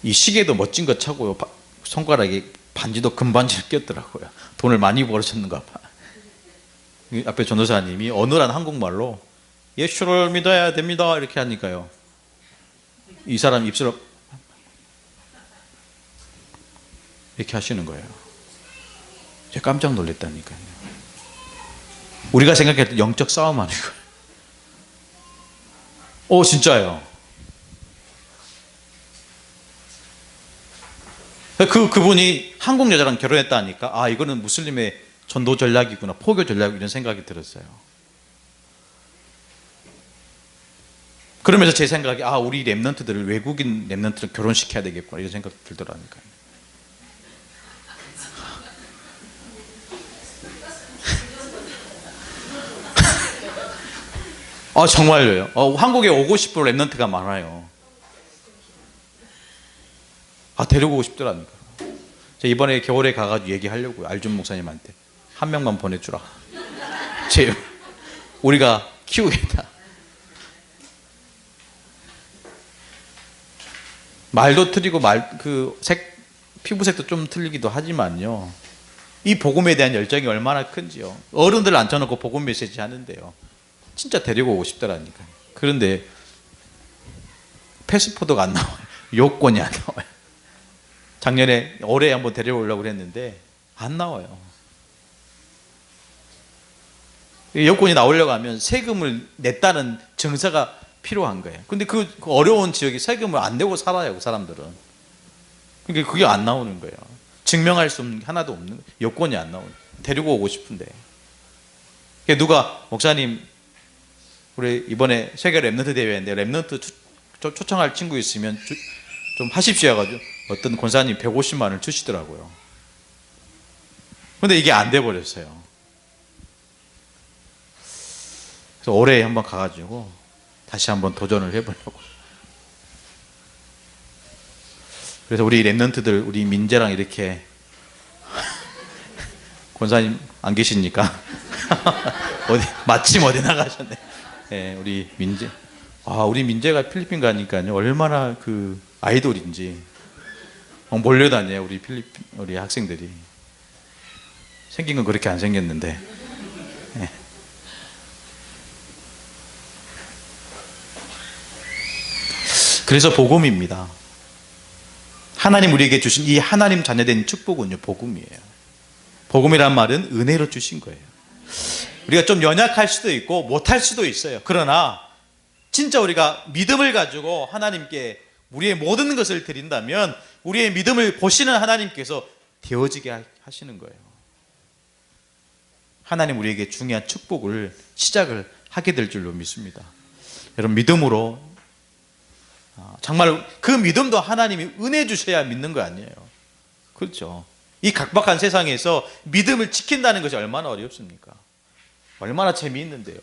S1: 이 시계도 멋진 거 차고요, 손가락에 반지도 금반지를 꼈더라고요. 돈을 많이 벌으셨는가 봐. 앞에 전도사님이 어눌한 한국말로 예수를 믿어야 됩니다 이렇게 하니까요, 이 사람 입술을 이렇게 하시는 거예요. 제가 깜짝 놀랐다니까요. 우리가 생각할 때 영적 싸움 하는 거예요. 진짜요. 그분이 한국 여자랑 결혼했다니까, 이거는 무슬림의 전도 전략이구나, 포교 전략, 이런 생각이 들었어요. 그러면서 제 생각이, 우리 랩런트들을, 외국인 랩런트를 결혼시켜야 되겠구나, 이런 생각이 들더라니까요. 정말로요. 한국에 오고 싶은 랩런트가 많아요. 데리고 오고 싶더라니까. 제가 이번에 겨울에 가가지고 얘기하려고요. 알준 목사님한테 한 명만 보내주라. 우리가 키우겠다. 말도 틀리고 피부색도 좀 틀리기도 하지만요, 이 복음에 대한 열정이 얼마나 큰지요. 어른들 앉혀놓고 복음 메시지 하는데요, 진짜 데리고 오고 싶더라니까요. 그런데 패스포드가 안 나와요. 요건이 안 나와요. 작년에, 올해 한번 데려오려고 그랬는데 안 나와요. 여건이 나오려고 하면 세금을 냈다는 증서가 필요한 거예요. 근데 그 어려운 지역에 세금을 안 내고 살아요, 그 사람들은. 그러니까 그게 안 나오는 거예요. 증명할 수 없는 게 하나도 없는 거예요. 여건이 안 나오는 거예요. 데리고 오고 싶은데. 누가, 목사님, 우리 이번에 세계 랩런트 대회인데 랩런트 초청할 친구 있으면 좀 하십시오 해가지고 어떤 권사님 150만 원을 주시더라고요. 근데 이게 안 돼 버렸어요. 그래서 올해 한번 가가지고 다시 한번 도전을 해보려고. 그래서 우리 랩런트들, 우리 민재랑 이렇게 권사님 안 계시니까 마침 어디 나가셨네. 네, 우리 민재. 우리 민재가 필리핀 가니까요, 얼마나 그 아이돌인지 몰려다녀요, 우리 학생들이. 생긴 건 그렇게 안 생겼는데. 네. 그래서 복음입니다. 하나님 우리에게 주신 이 하나님 자녀된 축복은요, 복음이에요. 복음이란 말은 은혜로 주신 거예요. 우리가 좀 연약할 수도 있고 못할 수도 있어요. 그러나 진짜 우리가 믿음을 가지고 하나님께 우리의 모든 것을 드린다면 우리의 믿음을 보시는 하나님께서 되어지게 하시는 거예요. 하나님 우리에게 중요한 축복을 시작을 하게 될 줄로 믿습니다. 여러분, 믿음으로 정말 그 믿음도 하나님이 은혜 주셔야 믿는 거 아니에요. 그렇죠. 이 각박한 세상에서 믿음을 지킨다는 것이 얼마나 어렵습니까? 얼마나 재미있는데요.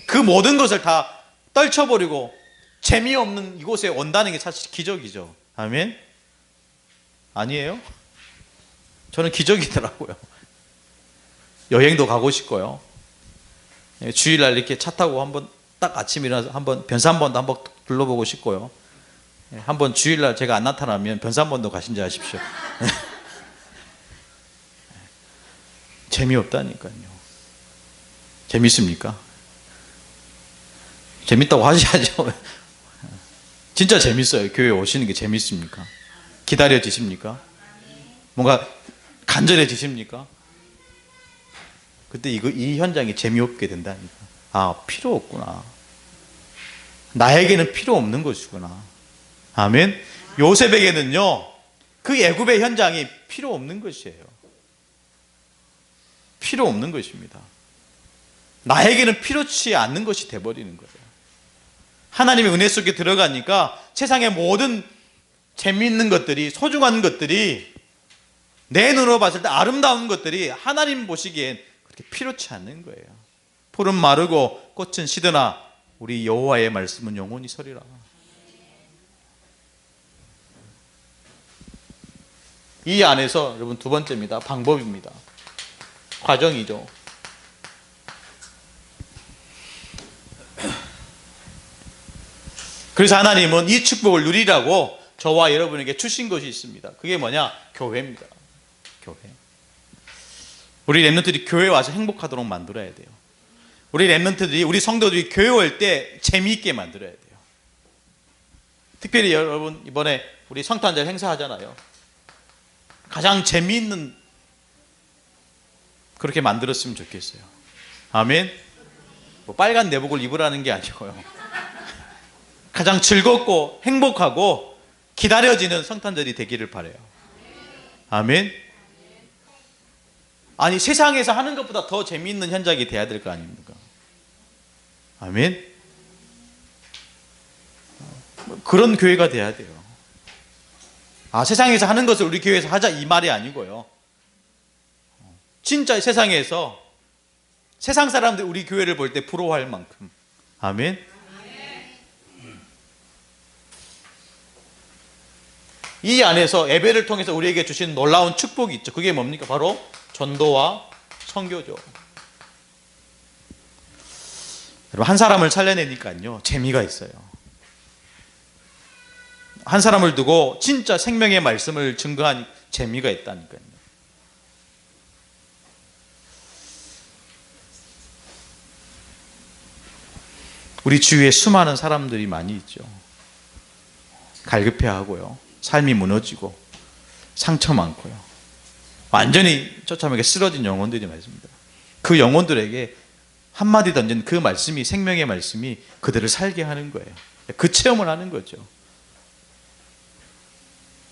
S1: 그 모든 것을 다 떨쳐버리고 재미없는 이곳에 온다는 게 사실 기적이죠. 아멘? 아니에요? 저는 기적이더라고요. 여행도 가고 싶고요. 주일날 이렇게 차 타고 한번 딱 아침에 일어나서 한번 변산번도 한번 둘러보고 싶고요. 한번 주일날 제가 안 나타나면 변산번도 가신지 아십시오. 재미없다니까요. 재밌습니까? 재밌다고 하셔야죠. 진짜 재밌어요. 교회 오시는 게 재밌습니까? 기다려지십니까? 뭔가 간절해지십니까? 그때 이 현장이 재미없게 된다니까. 아, 필요 없구나. 나에게는 필요 없는 것이구나. 아멘. 요셉에게는요, 그 애굽의 현장이 필요 없는 것이에요. 필요 없는 것입니다. 나에게는 필요치 않는 것이 돼버리는 거예요. 하나님의 은혜 속에 들어가니까 세상의 모든 재미있는 것들이, 소중한 것들이, 내 눈으로 봤을 때 아름다운 것들이 하나님 보시기엔 그렇게 필요치 않는 거예요. 풀은 마르고 꽃은 시드나 우리 여호와의 말씀은 영원히 서리라. 이 안에서 여러분, 두 번째입니다. 방법입니다. 과정이죠. 그래서 하나님은 이 축복을 누리라고 저와 여러분에게 주신 것이 있습니다. 그게 뭐냐? 교회입니다. 교회. 우리 렘넌트들이 교회 와서 행복하도록 만들어야 돼요. 우리 렘넌트들이, 우리 성도들이 교회 올 때 재미있게 만들어야 돼요. 특별히 여러분, 이번에 우리 성탄절 행사하잖아요. 가장 재미있는, 그렇게 만들었으면 좋겠어요. 아멘. 뭐 빨간 내복을 입으라는 게 아니고요. 가장 즐겁고 행복하고 기다려지는 성탄절이 되기를 바라요. 아멘. 아니, 세상에서 하는 것보다 더 재미있는 현장이 돼야 될 거 아닙니까? 아멘. 그런 교회가 돼야 돼요. 아, 세상에서 하는 것을 우리 교회에서 하자, 이 말이 아니고요. 진짜 세상에서 세상 사람들이 우리 교회를 볼 때 부러워할 만큼. 아멘. 이 안에서 예배를 통해서 우리에게 주신 놀라운 축복이 있죠. 그게 뭡니까? 바로 전도와 선교죠. 여러분, 한 사람을 살려내니까요, 재미가 있어요. 한 사람을 두고 진짜 생명의 말씀을 증거하니 재미가 있다니까요. 우리 주위에 수많은 사람들이 많이 있죠. 갈급해하고요, 삶이 무너지고 상처 많고요, 완전히 처참하게 쓰러진 영혼들이 많습니다. 그 영혼들에게 한마디 던진 그 말씀이, 생명의 말씀이 그들을 살게 하는 거예요. 그 체험을 하는 거죠.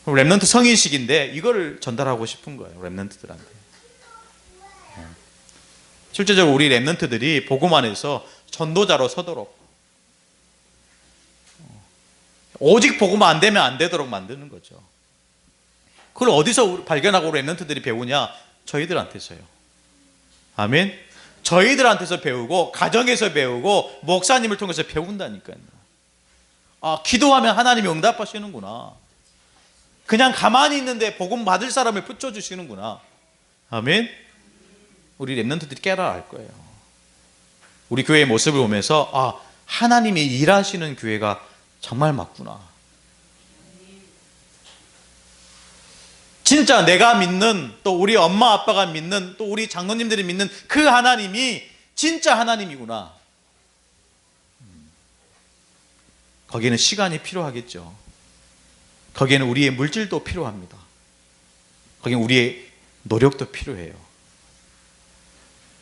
S1: 렘넌트 성인식인데 이거를 전달하고 싶은 거예요, 렘넌트들한테. 실제적으로 우리 렘넌트들이 복음 안에서 전도자로 서도록, 오직 복음 안 되면 안 되도록 만드는 거죠. 그걸 어디서 발견하고 렘넌트들이 배우냐? 저희들한테서요. 아멘. 저희들한테서 배우고, 가정에서 배우고, 목사님을 통해서 배운다니까요. 아, 기도하면 하나님이 응답하시는구나. 그냥 가만히 있는데 복음 받을 사람을 붙여주시는구나. 아멘. 우리 렘넌트들이 깨달아 알 거예요. 우리 교회의 모습을 보면서, 아, 하나님이 일하시는 교회가 정말 맞구나. 진짜 내가 믿는, 또 우리 엄마 아빠가 믿는, 또 우리 장로님들이 믿는 그 하나님이 진짜 하나님이구나. 거기는 시간이 필요하겠죠. 거기에는 우리의 물질도 필요합니다. 거기는 우리의 노력도 필요해요.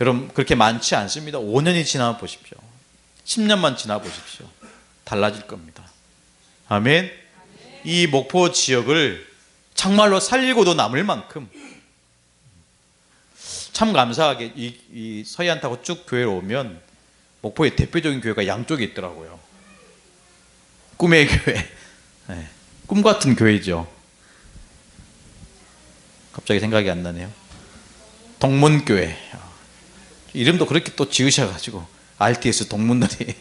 S1: 여러분 그렇게 많지 않습니다. 5년이 지나 보십시오. 10년만 지나 보십시오. 달라질 겁니다. 아멘. 이 목포 지역을 정말로 살리고도 남을 만큼 참 감사하게 이 서해안 타고 쭉 교회로 오면 목포의 대표적인 교회가 양쪽에 있더라고요. 꿈의 교회. 네, 꿈 같은 교회죠. 갑자기 생각이 안 나네요. 동문교회. 이름도 그렇게 또 지으셔가지고 RTS 동문들이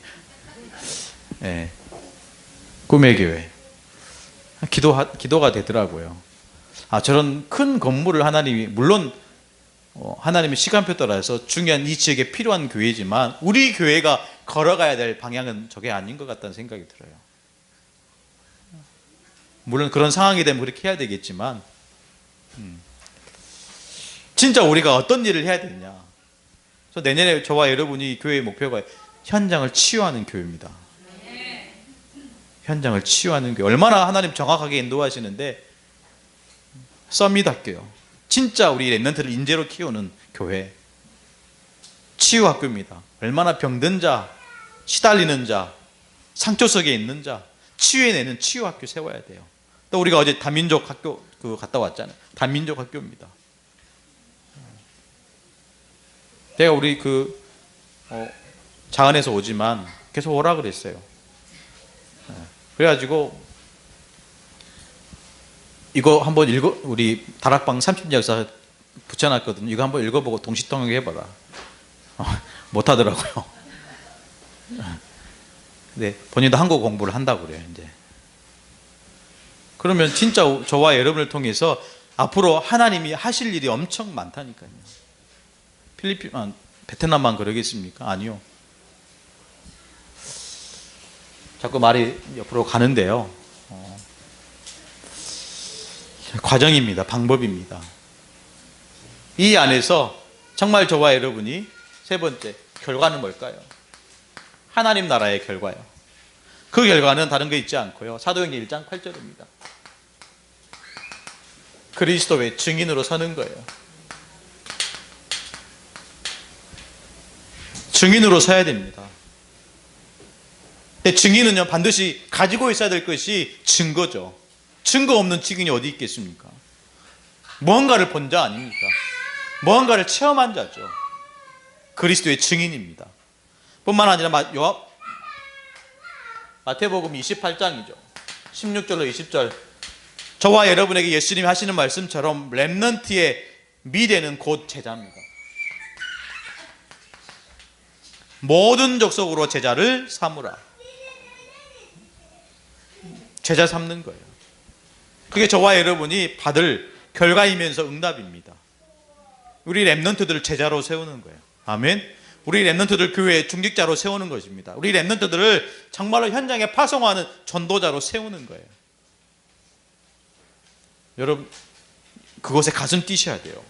S1: 네, 꿈의 교회. 기도가 되더라고요. 저런 큰 건물을 하나님이 물론 하나님의 시간표 따라서 중요한 이 지역에 필요한 교회지만 우리 교회가 걸어가야 될 방향은 저게 아닌 것 같다는 생각이 들어요. 물론 그런 상황이 되면 그렇게 해야 되겠지만 진짜 우리가 어떤 일을 해야 되느냐. 그래서 내년에 저와 여러분이 교회의 목표가 현장을 치유하는 교회입니다. 현장을 치유하는 교회. 얼마나 하나님 정확하게 인도하시는데 서밋 학교요. 진짜 우리 렘넌트를 인재로 키우는 교회. 치유 학교입니다. 얼마나 병든 자, 시달리는 자, 상처 속에 있는 자 치유해내는 치유 학교 세워야 돼요. 또 우리가 어제 다민족 학교 갔다 왔잖아요. 다민족 학교입니다. 내가 우리 자은에서 오지만 계속 오라 그랬어요. 그래가지고 이거 한번 우리 다락방 30년 역사 붙여놨거든요. 이거 한번 읽어보고 동시통역 해봐라. 못하더라고요. 근데 본인도 한국 공부를 한다고 그래요. 이제 그러면 진짜 저와 여러분을 통해서 앞으로 하나님이 하실 일이 엄청 많다니까요. 베트남만 그러겠습니까? 아니요. 자꾸 말이 옆으로 가는데요. 과정입니다. 방법입니다. 이 안에서 정말 저와 여러분이 세 번째 결과는 뭘까요? 하나님 나라의 결과요. 그 결과는 다른 거 있지 않고요. 사도행전 1장 8절입니다. 그리스도의 증인으로 서는 거예요. 증인으로 서야 됩니다. 근데 증인은요 반드시 가지고 있어야 될 것이 증거죠. 증거 없는 증인이 어디 있겠습니까? 무언가를 본 자 아닙니까? 무언가를 체험한 자죠. 그리스도의 증인입니다. 뿐만 아니라 마태복음 28장이죠. 16절로 20절. 저와 여러분에게 예수님이 하시는 말씀처럼 렘넌트의 미래는 곧 제자입니다. 모든 족속으로 제자를 삼으라. 제자 삼는 거예요. 그게 저와 여러분이 받을 결과이면서 응답입니다. 우리 렘넌트들을 제자로 세우는 거예요. 아멘. 우리 렘넌트들 교회의 중직자로 세우는 것입니다. 우리 렘넌트들을 정말로 현장에 파송하는 전도자로 세우는 거예요. 여러분 그곳에 가슴 뛰셔야 돼요.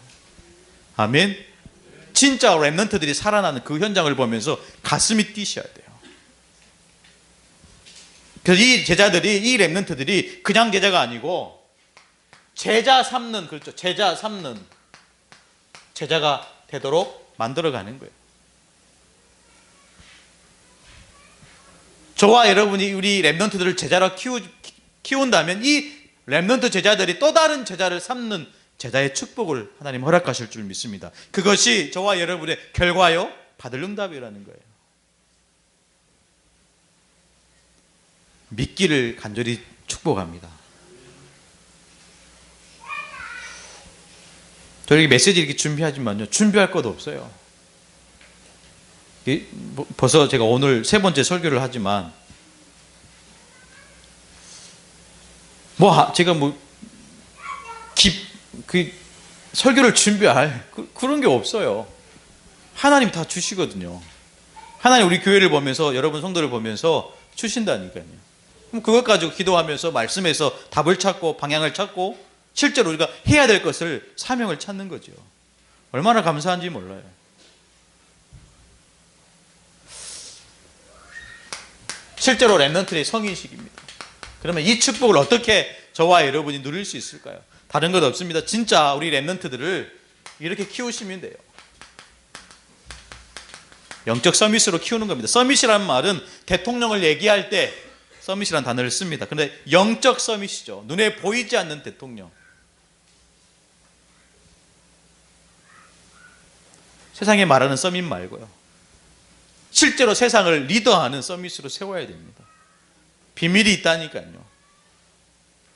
S1: 아멘. 진짜 렘넌트들이 살아나는 그 현장을 보면서 가슴이 뛰셔야 돼요. 그래서 이 제자들이, 이 렘넌트들이 그냥 제자가 아니고 제자 삼는, 그렇죠. 제자 삼는 제자가 되도록 만들어가는 거예요. 저와 여러분이 우리 렘넌트들을 제자로 키운다면 이 렘넌트 제자들이 또 다른 제자를 삼는 제자의 축복을 하나님 허락하실 줄 믿습니다. 그것이 저와 여러분의 결과요, 받을 응답이라는 거예요. 믿기를 간절히 축복합니다. 저에게 메시지 이렇게 준비하지만요, 준비할 것도 없어요. 벌써 제가 오늘 세 번째 설교를 하지만 제가 설교를 준비할 그런 게 없어요. 하나님 다 주시거든요. 하나님 우리 교회를 보면서, 여러분 성도를 보면서 주신다니까요. 그럼 그것 가지고 기도하면서 말씀에서 답을 찾고 방향을 찾고 실제로 우리가 해야 될 것을, 사명을 찾는 거죠. 얼마나 감사한지 몰라요. 실제로 렘넌트의 성인식입니다. 그러면 이 축복을 어떻게 저와 여러분이 누릴 수 있을까요? 다른 것 없습니다. 진짜 우리 랩런트들을 이렇게 키우시면 돼요. 영적 서밋으로 키우는 겁니다. 서밋이라는 말은 대통령을 얘기할 때 서밋이라는 단어를 씁니다. 그런데 영적 서밋이죠. 눈에 보이지 않는 대통령. 세상에 말하는 서밋 말고요. 실제로 세상을 리더하는 서밋으로 세워야 됩니다. 비밀이 있다니까요.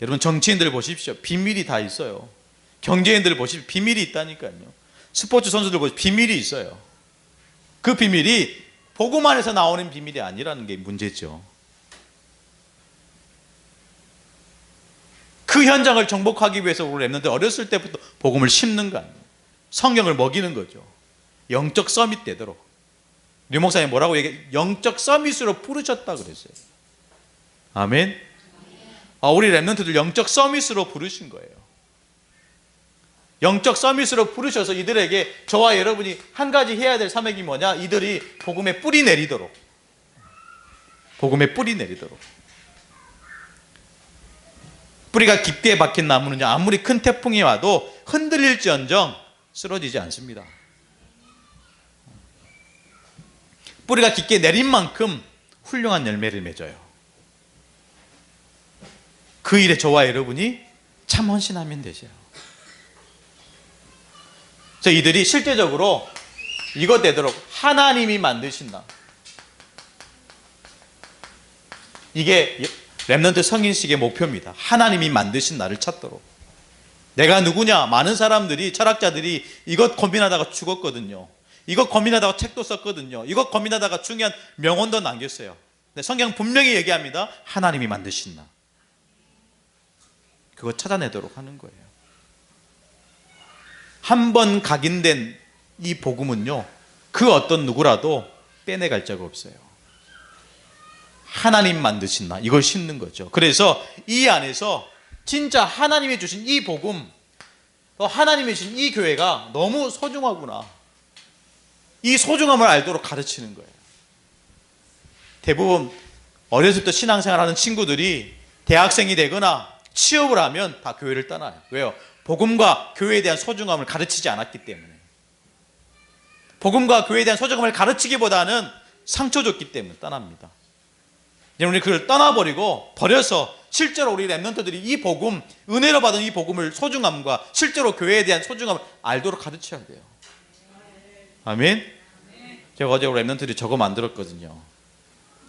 S1: 여러분 정치인들 보십시오. 비밀이 다 있어요. 경제인들 보십시오. 비밀이 있다니까요. 스포츠 선수들 보십시오. 비밀이 있어요. 그 비밀이 복음 안에서 나오는 비밀이 아니라는 게 문제죠. 그 현장을 정복하기 위해서 우리 랩런트 어렸을 때부터 복음을 심는 거 아니에요. 성경을 먹이는 거죠. 영적 서밋 되도록. 류 목사님 뭐라고 얘기해? 영적 서밋으로 부르셨다 그랬어요. 아멘. 우리 랩런트들 영적 서밋으로 부르신 거예요. 영적 서밋으로 부르셔서 이들에게 저와 여러분이 한 가지 해야 될 사명이 뭐냐? 이들이 복음의 뿌리 내리도록. 복음의 뿌리 내리도록. 뿌리가 깊게 박힌 나무는요, 아무리 큰 태풍이 와도 흔들릴지언정 쓰러지지 않습니다. 뿌리가 깊게 내린 만큼 훌륭한 열매를 맺어요. 그 일에 저와 여러분이 참 헌신하면 되죠. 이들이 실제적으로 이것 되도록 하나님이 만드신다. 이게 랩런트 성인식의 목표입니다. 하나님이 만드신 나를 찾도록. 내가 누구냐? 많은 사람들이, 철학자들이 이것 고민하다가 죽었거든요. 이것 고민하다가 책도 썼거든요. 이것 고민하다가 중요한 명언도 남겼어요. 근데 성경 분명히 얘기합니다. 하나님이 만드신 나. 그거 찾아내도록 하는 거예요. 한 번 각인된 이 복음은요, 그 어떤 누구라도 빼내갈 자가 없어요. 하나님 만드신 나, 이걸 심는 거죠. 그래서 이 안에서 진짜 하나님이 주신 이 복음, 또 하나님이 주신 이 교회가 너무 소중하구나, 이 소중함을 알도록 가르치는 거예요. 대부분 어렸을 때 신앙생활하는 친구들이 대학생이 되거나 취업을 하면 다 교회를 떠나요. 왜요? 복음과 교회에 대한 소중함을 가르치지 않았기 때문에. 복음과 교회에 대한 소중함을 가르치기보다는 상처 줬기 때문에 떠납니다. 우리 그걸 떠나버리고 버려서 실제로 우리 랩런트들이 이 복음, 은혜로 받은 이 복음을 소중함과 실제로 교회에 대한 소중함을 알도록 가르쳐야 돼요. 아멘. 제가 어제 우리 랩런트들이 저거 만들었거든요.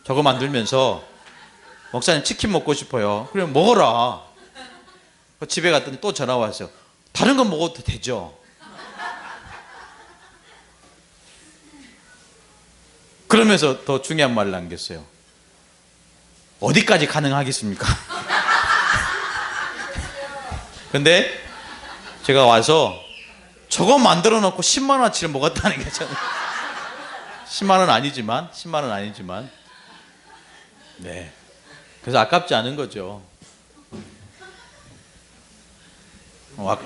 S1: 저거 만들면서 목사님 치킨 먹고 싶어요. 그래 먹어라. 집에 갔더니 또 전화 왔어요. 다른 건 먹어도 되죠. 그러면서 더 중요한 말을 남겼어요. 어디까지 가능하겠습니까? 근데 제가 와서 저거 만들어 놓고 10만 원어치를 먹었다는 게 저는 10만 원 아니지만 네. 그래서 아깝지 않은 거죠.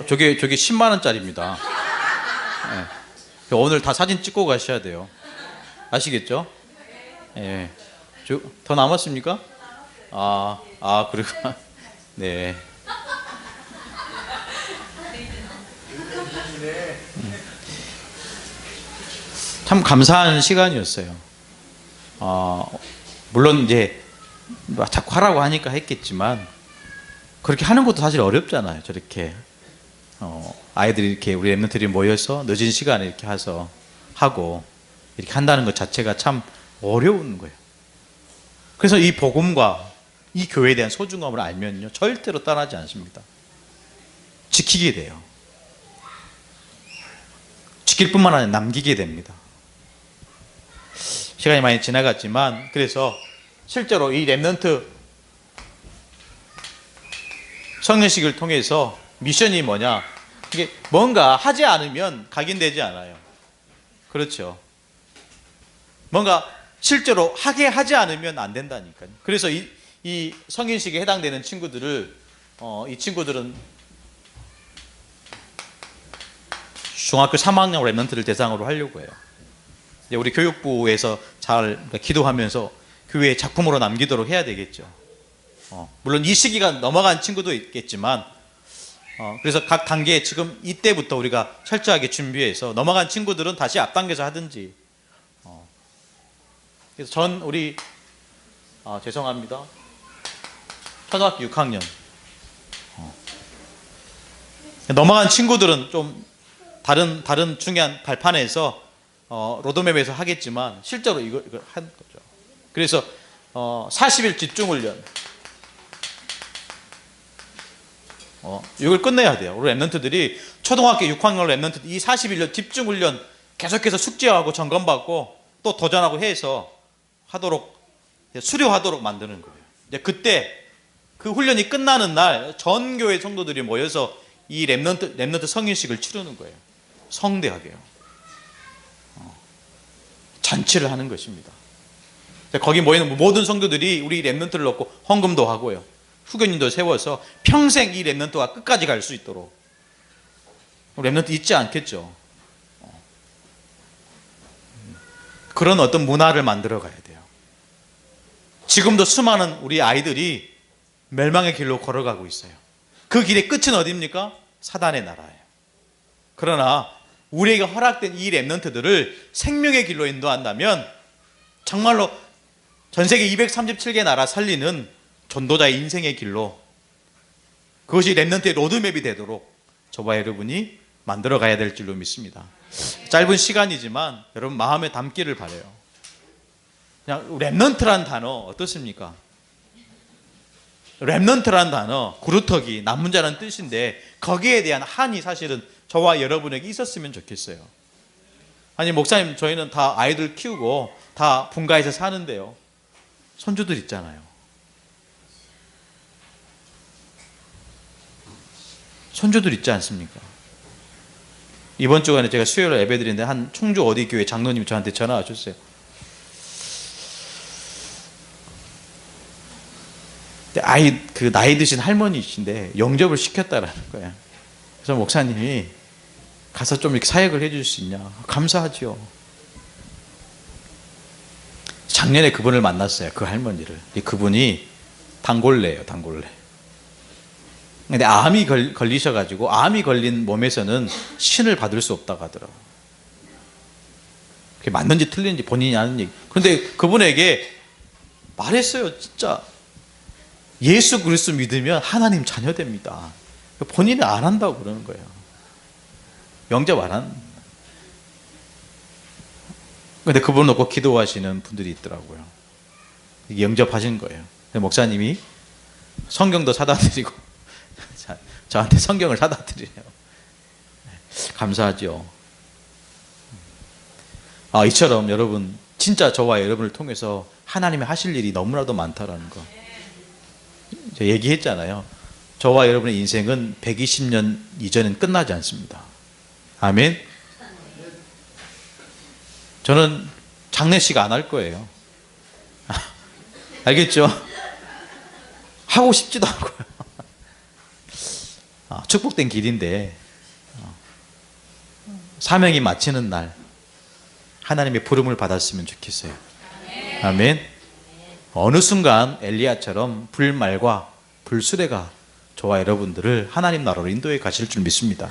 S1: 저게 10만 원짜리입니다. 네. 오늘 다 사진 찍고 가셔야 돼요. 아시겠죠? 네. 더 남았습니까? 그리고 네. 참 감사한 시간이었어요. 물론 이제 자꾸 하라고 하니까 했겠지만 그렇게 하는 것도 사실 어렵잖아요. 저렇게 아이들이 이렇게 우리 랩런트들이 모여서 늦은 시간에 이렇게 하고 이렇게 한다는 것 자체가 참 어려운 거예요. 그래서 이 복음과 이 교회에 대한 소중함을 알면요, 절대로 떠나지 않습니다. 지키게 돼요. 지킬 뿐만 아니라 남기게 됩니다. 시간이 많이 지나갔지만, 그래서 실제로 이 랩런트 성년식을 통해서 미션이 뭐냐, 이게 뭔가 하지 않으면 각인되지 않아요. 그렇죠. 뭔가 실제로 하게 하지 않으면 안 된다니까요. 그래서 이 성인식에 해당되는 친구들을 이 친구들은 중학교 3학년 랩런트를 대상으로 하려고 해요. 우리 교육부에서 잘 기도하면서 교회의 작품으로 남기도록 해야 되겠죠. 물론 이 시기가 넘어간 친구도 있겠지만 그래서 각 단계 지금 이때부터 우리가 철저하게 준비해서 넘어간 친구들은 다시 앞당겨서 하든지 그래서 우리 죄송합니다. 초등학교 6학년 넘어간 친구들은 좀 다른 중요한 발판에서 로드맵에서 하겠지만 실제로 이걸 한 거죠. 그래서 40일 집중훈련 이걸 끝내야 돼요. 우리 랩런트들이 초등학교 6학년 랩런트 이 40일 집중훈련 계속해서 숙제하고 점검받고 또 도전하고 해서 하도록 수료하도록 만드는 거예요. 이제 그때 그 훈련이 끝나는 날 전 교회 성도들이 모여서 이 랩런트 성인식을 치르는 거예요. 성대하게요. 잔치를 하는 것입니다. 거기 모이는 모든 성도들이 우리 랩런트를 넣고 헌금도 하고요. 후견인도 세워서 평생 이 랩런트가 끝까지 갈 수 있도록. 랩런트 잊지 않겠죠. 그런 어떤 문화를 만들어 가야 돼요. 지금도 수많은 우리 아이들이 멸망의 길로 걸어가고 있어요. 그 길의 끝은 어디입니까? 사단의 나라예요. 그러나 우리에게 허락된 이 랩런트들을 생명의 길로 인도한다면 정말로 전 세계 237개 나라 살리는 전도자의 인생의 길로 그것이 랩런트의 로드맵이 되도록 저와 여러분이 만들어 가야 될 줄로 믿습니다. 짧은 시간이지만 여러분 마음에 담기를 바라요. 그냥 랩런트란 단어 어떻습니까? 랩런트란 단어 구루터기 남문자라는 뜻인데 거기에 대한 한이 사실은 저와 여러분에게 있었으면 좋겠어요. 아니 목사님 저희는 다 아이들 키우고 다 분가해서 사는데요. 손주들 있잖아요. 손주들 있지 않습니까? 이번 주간에 제가 수요일에 예배드리는데 한 충주 어디 교회 장로님이 저한테 전화 주셨어요. 그 나이 드신 할머니이신데 영접을 시켰다라는 거예요. 그래서 목사님이 가서 좀 이렇게 사역을 해줄 수 있냐? 감사하죠. 작년에 그분을 만났어요. 그 할머니를. 그분이 단골레예요. 단골레. 근데 암이 걸리셔가지고 암이 걸린 몸에서는 신을 받을 수 없다고 하더라고요. 그게 맞는지 틀린지 본인이 아는 얘기. 그런데 그분에게 말했어요. 진짜 예수 그리스도 믿으면 하나님 자녀 됩니다. 본인이 안 한다고 그러는 거예요. 영접 안 하는. 근데 그분 놓고 기도하시는 분들이 있더라고요. 영접하신 거예요. 목사님이 성경도 사다 드리고 저한테 성경을 사다 드리네요. 감사하죠. 이처럼 여러분 진짜 저와 여러분을 통해서 하나님이 하실 일이 너무나도 많다라는 거. 제가 얘기했잖아요. 저와 여러분의 인생은 120년 이전엔 끝나지 않습니다. 아멘. 저는 장례식 안 할 거예요. 알겠죠? 하고 싶지도 않고요. 축복된 길인데 사명이 마치는 날 하나님의 부름을 받았으면 좋겠어요. 아멘. 어느 순간 엘리야처럼 불말과 불수레가 저와 여러분들을 하나님 나라로 인도해 가실 줄 믿습니다.